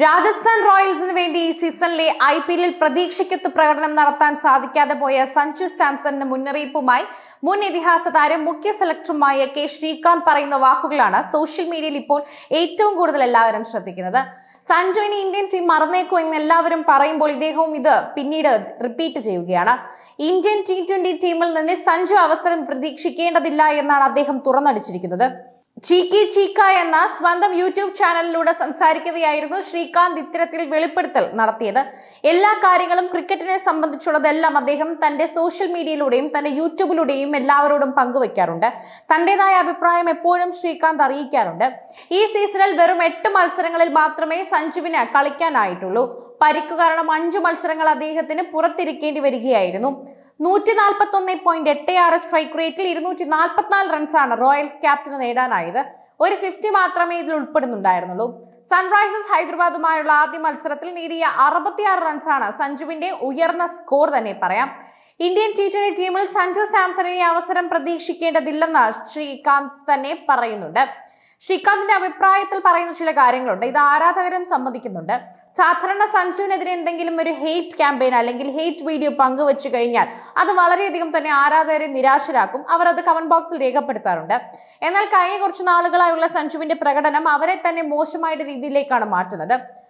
രാജസ്ഥാൻ റോയൽസിന് വേണ്ടി ഈ സീസണിലെ IPL പ്രതീക്ഷയ്ക്കൊത്ത് പ്രകടനം നടത്താൻ സാധിക്കാതെ പോയ സഞ്ജു സാംസണിന് മുന്നറിയിപ്പുമായി മുൻ ഇതിഹാസ താരം മുഖ്യ സെലക്ടറുമായ കെ ശ്രീകാന്ത് പറയുന്ന വാക്കുകളാണ് സോഷ്യൽ മീഡിയയിൽ ഇപ്പോൾ ഏറ്റവും കൂടുതൽ എല്ലാവരും ശ്രദ്ധിക്കുന്നത്. സഞ്ജുവിന് ഇന്ത്യൻ ടീം മറന്നേക്കോ എന്ന് എല്ലാവരും പറയുമ്പോൾ ഇദ്ദേഹവും ഇത് പിന്നീട് റിപ്പീറ്റ് ചെയ്യുകയാണ്. ഇന്ത്യൻ T20 ടീമിൽ നിന്ന് സഞ്ജു അവസരം പ്രതീക്ഷിക്കേണ്ടതില്ല എന്നാണ് അദ്ദേഹം തുറന്നടിച്ചിരിക്കുന്നത്. ചീക്കി ചീക്ക എന്ന സ്വന്തം യൂട്യൂബ് ചാനലിലൂടെ സംസാരിക്കവെയായിരുന്നു ശ്രീകാന്ത് ഇത്തരത്തിൽ വെളിപ്പെടുത്തൽ നടത്തിയത്. എല്ലാ കാര്യങ്ങളും ക്രിക്കറ്റിനെ സംബന്ധിച്ചുള്ളതെല്ലാം അദ്ദേഹം തന്റെ സോഷ്യൽ മീഡിയയിലൂടെയും തന്റെ യൂട്യൂബിലൂടെയും എല്ലാവരോടും പങ്കുവെക്കാറുണ്ട്. തന്റേതായ അഭിപ്രായം എപ്പോഴും ശ്രീകാന്ത് അറിയിക്കാറുണ്ട്. ഈ സീസണിൽ വെറും 8 മത്സരങ്ങളിൽ മാത്രമേ സഞ്ജുവിന് കളിക്കാനായിട്ടുള്ളൂ. പരിക്കു കാരണം 5 മത്സരങ്ങൾ അദ്ദേഹത്തിന് പുറത്തിരിക്കേണ്ടി വരികയായിരുന്നു. 141.86 സ്ട്രൈക്ക് റേറ്റിൽ 244 റൺസാണ് റോയൽസ് ക്യാപ്റ്റന് നേടാനായത്. ഒരു 50 മാത്രമേ ഇതിൽ ഉൾപ്പെടുന്നുണ്ടായിരുന്നുള്ളൂ. സൺറൈസേഴ്സ് ഹൈദരാബാദുമായുള്ള ആദ്യ മത്സരത്തിൽ നേടിയ 66 റൺസാണ് സഞ്ജുവിന്റെ ഉയർന്ന സ്കോർ തന്നെ പറയാം. ഇന്ത്യൻ T20 ടീമിൽ സഞ്ജു സാംസണിനെ അവസരം പ്രതീക്ഷിക്കേണ്ടതില്ലെന്ന് ശ്രീകാന്ത് തന്നെ പറയുന്നുണ്ട്. ശ്രീകാന്തിന്റെ അഭിപ്രായത്തിൽ പറയുന്ന ചില കാര്യങ്ങളുണ്ട്. ഇത് ആരാധകരും സമ്മതിക്കുന്നുണ്ട്. സാധാരണ സഞ്ജുവിനെതിരെ എന്തെങ്കിലും ഒരു ഹെയ്റ്റ് ക്യാമ്പയിൻ അല്ലെങ്കിൽ ഹെയ്റ്റ് വീഡിയോ പങ്കുവെച്ചു കഴിഞ്ഞാൽ അത് വളരെയധികം തന്നെ ആരാധകരെ നിരാശരാക്കും. അവർ അത് കമന്റ് ബോക്സിൽ രേഖപ്പെടുത്താറുണ്ട്. എന്നാൽ കഴിഞ്ഞ കുറച്ച് നാളുകളായുള്ള സഞ്ജുവിന്റെ പ്രകടനം അവരെ തന്നെ മോശമായ രീതിയിലേക്കാണ് മാറ്റുന്നത്.